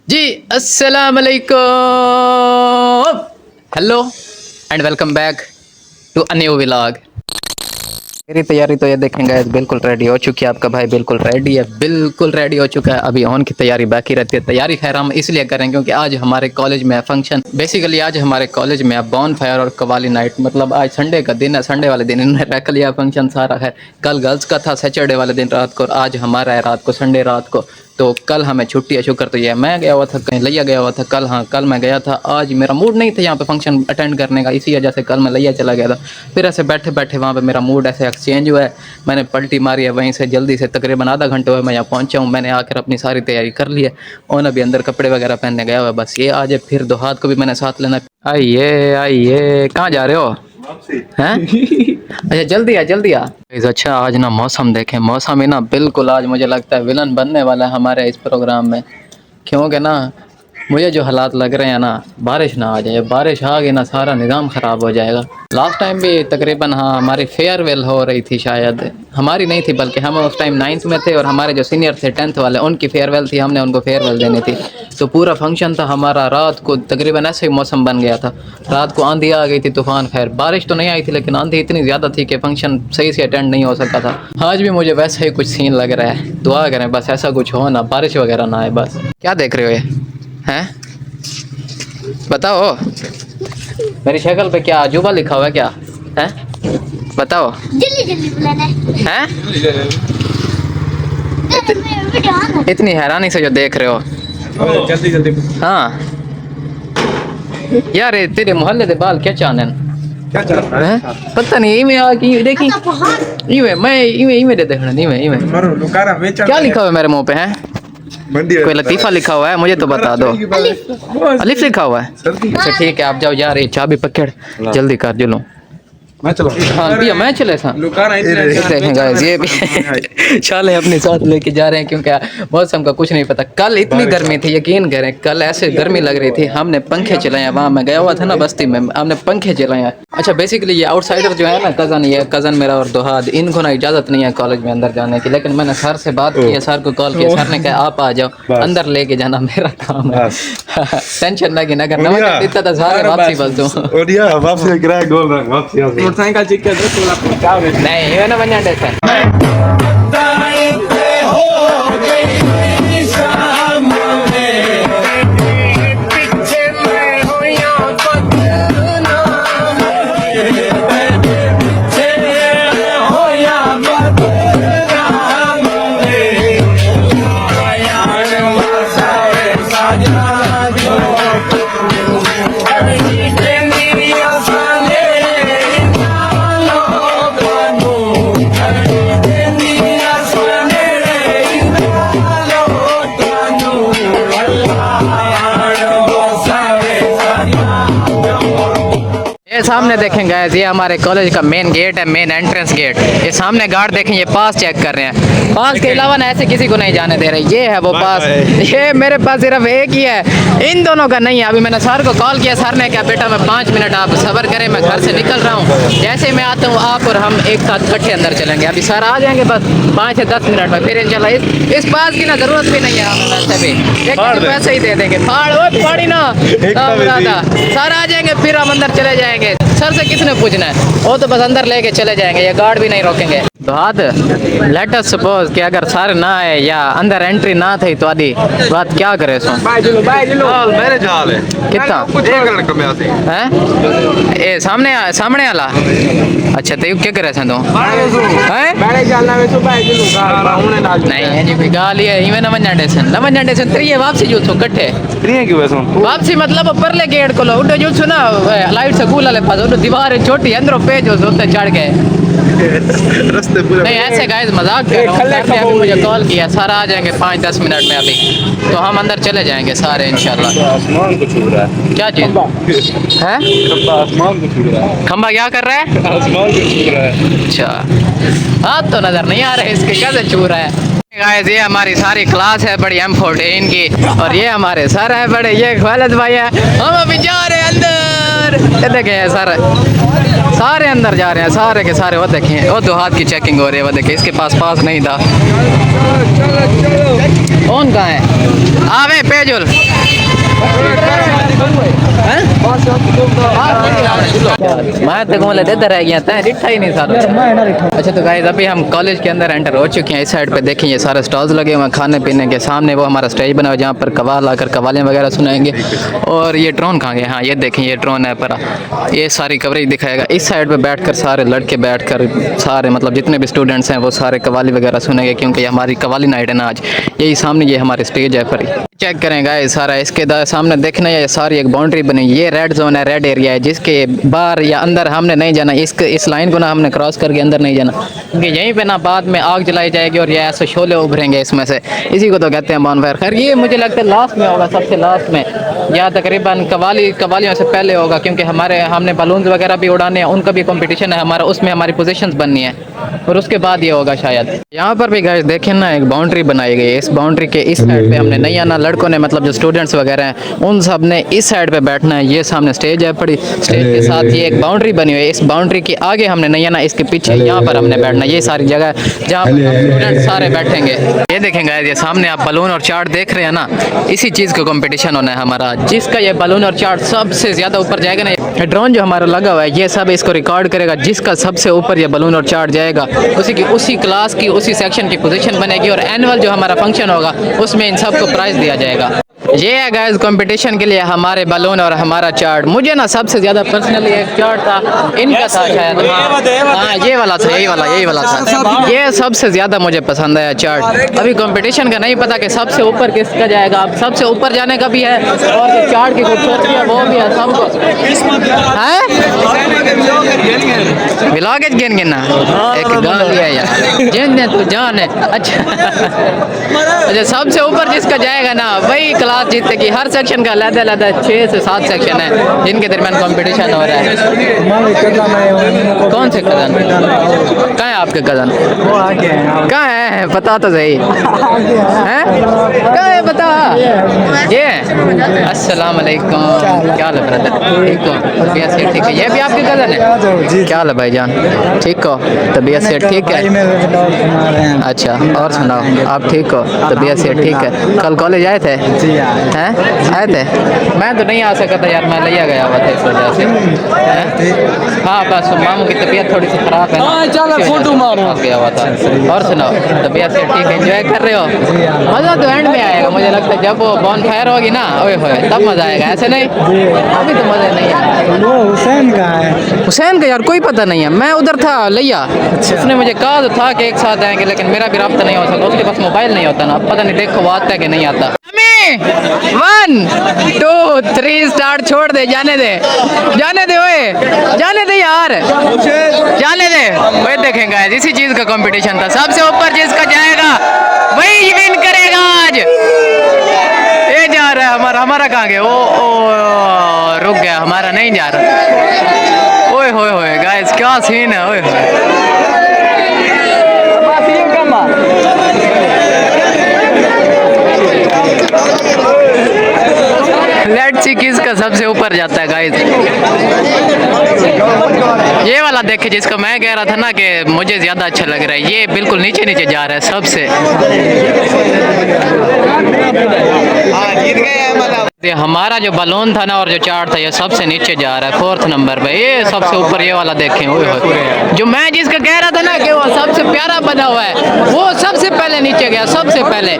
जी अस्सलाम वालेकुम, hello and welcome back to a new vlog. मेरी तैयारी तो ये देखेंगे बिल्कुल रेडी हो चुकी है। आपका भाई बिल्कुल रेडी है, बिल्कुल रेडी हो चुका है। अभी ऑन की तैयारी बाकी रहती है। तैयारी खैर हम इसलिए करें क्योंकि आज हमारे कॉलेज में फंक्शन, बेसिकली आज हमारे कॉलेज में बॉन फायर और कवाली नाइट, मतलब आज संडे का दिन है। संडे वाले दिन इन्होंने रख लिया फंक्शन सारा है। कल गर्ल्स का था सैटरडे वाले दिन रात को, और आज हमारा है रात को, संडे रात को। तो कल हमें छुट्टी है, शुक्र तो ये मैं गया हुआ था कहीं, लिया गया हुआ था कल। हाँ कल मैं गया था, आज मेरा मूड नहीं था यहाँ पे फंक्शन अटेंड करने का, इसी वजह से कल मैं लिया चला गया था। फिर ऐसे बैठे बैठे वहाँ पे मेरा मूड ऐसे एक्सचेंज हुआ है। मैंने पलटी मारी है वहीं से, जल्दी से तकरीबन आधा घंटे हुआ मैं यहाँ पहुँचा हूँ। मैंने आकर अपनी सारी तैयारी कर ली है और अभी अंदर कपड़े वगैरह पहनने गया हुआ है। बस ये आज फिर दोहात को भी मैंने साथ लेना। आइए आइए, कहाँ जा रहे हो हैं? अच्छा जल्दी आ जल्दी आ। अच्छा आज ना मौसम देखें, मौसम ही ना बिल्कुल आज मुझे लगता है विलन बनने वाला है हमारे इस प्रोग्राम में। क्योंकि ना मुझे जो हालात लग रहे हैं ना, बारिश ना आ जाए, बारिश आ गई ना सारा निज़ाम ख़राब हो जाएगा। लास्ट टाइम भी तकरीबन हाँ हमारी फेयरवेल हो रही थी, शायद हमारी नहीं थी बल्कि हम उस टाइम 9th में थे, और हमारे जो सीनियर थे 10th वाले उनकी फेयरवेल थी, हमने उनको फेयरवेल देनी थी। तो पूरा फंक्शन था हमारा, रात को तकरीबन ऐसे ही मौसम बन गया था। रात को आंधी आ गई थी, तूफ़ान। खैर बारिश तो नहीं आई थी लेकिन आंधी इतनी ज़्यादा थी कि फंक्शन सही से अटेंड नहीं हो सका था। आज भी मुझे वैसा ही कुछ सीन लग रहा है। दुआ करें बस ऐसा कुछ हो ना, बारिश वगैरह ना आए बस। क्या देख रहे हो ये हैं? बताओ, मेरी शक्ल पे क्या अजूबा लिखा हुआ है क्या है? बताओ जल्दी जल्दी बुलाना हैं? है। इतनी हैरानी से जो देख रहे हो, जल्दी जल्दी हाँ यार ये तेरे मोहल्ले दे बाल क्या चाहने क्या चल रहा है? पता नहीं। इमे आ की देखी, इमे मैं इमे दे देखना, इमे इमे मरो लुकारा बेचा क्या लिखा हुआ है मेरे मुंह पे है? मंडी कोई लतीफ़ा लिखा हुआ है, मुझे तो बता दो। अलिफ लिखा हुआ है? अच्छा ठीक है, आप जाओ यार, ये चाबी पकड़ जल्दी कर जुलूं। मैं चलो हाँ भैया मैं चले था। लुकारा देखें गाइस ये भी चाले अपने साथ लेके जा रहे हैं क्योंकि मौसम का कुछ नहीं पता। कल इतनी गर्मी थी, यकीन करें कल ऐसे गर्मी लग रही थी, हमने पंखे चलाए हैं। वहाँ मैं गया हुआ था ना बस्ती में, हमने पंखे चलाए हैं। अच्छा बेसिकली ये आउटसाइडर जो है ना, कज़न, ये कज़न मेरा और दोहाद, इनको ना इजाज़त नहीं है कॉलेज में अंदर जाने की, लेकिन मैंने सर से बात की है, सर को कॉल किया, सर ने कहा आप आ जाओ, अंदर लेके जाना मेरा काम है। टेंशन ना कि ना करना, इतना तो सारे वापसी बस दो। ओडिया वापसी किराया गोल रंग वापसी आ मोटरसाइकिल चेक कर दो तो आपको क्या हो नहीं ये ना बन जाते ये सामने देखें गाइस, ये हमारे कॉलेज का मेन गेट है, मेन एंट्रेंस गेट। ये सामने गार्ड देखें, ये पास चेक कर रहे हैं। पास के अलावा ना ऐसे किसी को नहीं जाने दे रहे। ये है वो पास, ये मेरे पास सिर्फ एक ही है, इन दोनों का नहीं है। अभी मैंने सर को कॉल किया, सर ने कहा बेटा मैं 5 मिनट आप सब्र करें, मैं घर से निकल रहा हूँ, जैसे मैं आता हूँ आप और हम एक साथ इकट्ठे अंदर चलेंगे। अभी सर आ जाएंगे बस 5 से 10 मिनट में, फिर इंशाल्लाह इस पास की ना जरूरत भी नहीं है हमें, वैसे भी एक पैसे ही दे देंगे। फाड़ी ना सर आ जाएंगे, फिर हम अंदर चले जाएंगे। सर से किसने पूछना है, वो तो बस अंदर लेके चले जाएंगे, ये गार्ड भी नहीं रोकेंगे। तो हाथ लेट अस सपोज कि अगर सर ना आए या अंदर एंट्री ना थी तो आदि बात क्या करे सो मेरे जाल है कितना एक लड़का में आते हैं ए सामने वाला। अच्छा तो क्या करे सन तो हैं मेरे जाल में तो भाई जी नहीं है जी कोई गाल है इवे न वन्या सन त्रिये वापसी जो सो कट्ठे त्रिये क्यों वैसे वापसी मतलब परले गेट को लो उडो जो ना लाइट स्कूल वाले पास उडो दीवार है छोटी, अंदरों पे जो सोते चढ़ गए रास्ते पूरे नहीं ऐसे गाइस मजाक कर रहा हूं। सर ने अभी मुझे कॉल किया, सर आ जाएंगे 5-10 मिनट में अभी, तो हम अंदर चले जाएंगे सारे इंशाल्लाह। आसमान को छू रहा है क्या चीज है? आसमान को छू रहा है, खंबा क्या कर रहा है? आसमान को छू रहा है। अच्छा हाथ तो नजर नहीं आ रहे इसके, कैसे छू रहा है? गाइस ये हमारी सारी क्लास है बड़ी M14 की, और ये हमारे सर है बड़े, ये खालिद भाई है। हम अभी जा रहे हैं अंदर, ये देखें सारे अंदर जा रहे हैं, सारे के सारे। वो देखें, वो दो हाथ की चेकिंग हो रही है। वो देखें, इसके पास नहीं था। कौन कहाँ है? आवे पेजुल मैं तो बोले देता रह गया था, दिखा ही नहीं सारा। अच्छा तो गाइस अभी हम कॉलेज के अंदर एंटर हो चुके हैं। इस साइड पे देखें ये सारे स्टॉल्स लगे हुए हैं खाने पीने के। सामने वो हमारा स्टेज बना हुआ है जहाँ पर कवाल आकर कवालियाँ वगैरह सुनाएंगे। और ये ड्रोन कहाँ गए? हाँ ये देखें, ये ड्रोन है पर ये सारी कवरेज दिखाएगा। इस साइड पे बैठकर सारे लड़के बैठकर सारे मतलब जितने भी स्टूडेंट्स हैं वो सारे कवाली वगैरह सुनेंगे, क्योंकि ये हमारी कवाली नाइट है ना आज। यही सामने ये हमारे स्टेज है पर चेक करें गाइस सारा। इसके सामने देखना है ये सारी एक बाउंड्री बनी। ये रेड जोन है, रेड एरिया है, जिसके बाहर या अंदर हमने नहीं जाना। इस लाइन को ना हमने क्रॉस करके अंदर नहीं जाना, क्योंकि यहीं पे ना बाद में आग जलाई जाएगी और ये ऐसे शोले उभरेंगे इसमें से। इसी को तो कहते हैं बॉनफायर। खैर ये मुझे लगता है लास्ट में होगा, सबसे लास्ट में, या तकरीबन कवालियों से पहले होगा, क्योंकि हमने बलून्स वगैरह भी उड़ाने हैं, उनका भी कंपटीशन है हमारा, उसमें हमारी पोजीशंस बननी है और उसके बाद ये होगा शायद। यहाँ पर भी गाइस देखें ना एक बाउंड्री बनाई गई है। इस बाउंड्री के इस साइड पे हमने नहीं आना। लड़कों ने मतलब जो स्टूडेंट्स वगैरह हैं उन सब ने इस साइड पे बैठना है। ये सामने स्टेज है पड़ी, स्टेज के साथ ये एक बाउंड्री बनी हुई है। इस बाउंड्री के आगे हमने नहीं आना, इसके पीछे यहाँ पर हमने बैठना। ये सारी जगह जहाँ पर स्टूडेंट सारे बैठेंगे। ये देखेंगे ये सामने आप बलून और चार्ट देख रहे हैं ना, इसी चीज़ का कंपटीशन होना है हमारा। जिसका ये बलून और चार्ट सबसे ज़्यादा ऊपर जाएगा ना, ड्रोन जो हमारा लगा हुआ है ये सब इसको रिकॉर्ड करेगा। जिसका सबसे ऊपर ये बलून और चार्ट जाएगा उसी क्लास की उसी सेक्शन की पोजीशन बनेगी और एनुअल जो हमारा फंक्शन होगा उसमें इन सबको प्राइज दिया जाएगा। ये है गाइस कंपटीशन के लिए हमारे बलून और हमारा चार्ट। मुझे ना सबसे ज़्यादा पर्सनली एक चार्ट था, इनका था शायद। हाँ ये वाला था, यही वाला था। ये सबसे ज़्यादा मुझे पसंद आया चार्ट। अभी कंपटीशन का नहीं पता कि सबसे ऊपर किसका जाएगा। अब सबसे ऊपर जाने का भी है और जो चार्ट की खूबसूरती है वो भी है सबको। व्लॉग गेन गिनना एक गान लिया यार, जिन तू जान है। अच्छा सबसे ऊपर जिसका जाएगा ना वही क्लास जीतेगी। हर सेक्शन का अलग 6 से 7 सेक्शन है जिनके दरमियान कंपटीशन हो रहा है। कौन से कज़न? कहाँ है आपके कज़न? कहाँ है पता तो सही है, कहाँ है बता। ये अस्सलाम वालेकुम, क्या हाल है ब्रदर? ठीक हो? तबीयत से ठीक है? ये भी आपके कज़न है? क्या हाल है भाईजान? ठीक हो? तबीयत से ठीक है? अच्छा और सुनाओ, आप ठीक हो? तबीयत से ठीक है? कल कॉलेज आए थे? हैं आए थे? मैं तो नहीं आ सका था यार, मैं लिया गया हुआ था इस वजह से। हाँ बस मामू की तबीयत थोड़ी सी खराब है ना, फोटो मारो गया हुआ था। और सुनाओ, तबीयत से ठीक है? एंजॉय कर रहे हो? मज़ा तो एंड में आएगा मुझे लगता है, जब वो बॉनफायर होगी ना ओए होए तब मज़ा आएगा। ऐसे नहीं अभी तो मज़ा नहीं आएगा। वो हुसैन का है? हुसैन का यार कोई पता नहीं है, मैं उधर था लिया। उसने मुझे कहा तो था कि एक साथ आएंगे, लेकिन मेरा भी रब्ता नहीं हो सकता, उसके पास मोबाइल नहीं होता ना। पता नहीं देखो वो आता है कि नहीं आता। 1 2 3 स्टार्ट। छोड़ दे, जाने दे ओए, जाने दे यार, जाने दे। वही देखेंगे इसी चीज का कंपटीशन था। सबसे ऊपर जिसका जाएगा वही विन करेगा आज। ये जा रहा है हमारा कहाँ गया? ओ रुक गया, हमारा नहीं जा रहा। ओए होए होए गाइस क्या सीन है, ओए लेट्स सी किसका सबसे ऊपर जाता है गाइस। ये वाला देखे जिसका मैं कह रहा था ना कि मुझे ज्यादा अच्छा लग रहा है, ये बिल्कुल नीचे जा रहा है सबसे। ये हमारा जो बलून था ना और जो चार्ट था ये सबसे नीचे जा रहा है 4th नंबर पे। ये सबसे ऊपर ये वाला देखें, जो मैं जिसका कह रहा था ना कि वो सबसे प्यारा बना हुआ है वो सबसे पहले नीचे गया, सबसे पहले।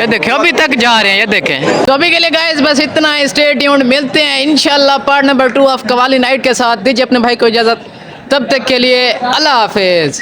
ये देखें अभी तक जा रहे हैं, ये देखें। तो अभी के लिए गाइस बस इतना, स्टे ट्यून्ड। मिलते हैं इंशाल्लाह part number 2 of qawwali night के साथ। दीजिए अपने भाई को इजाजत, तब तक के लिए अल्लाह हाफिज।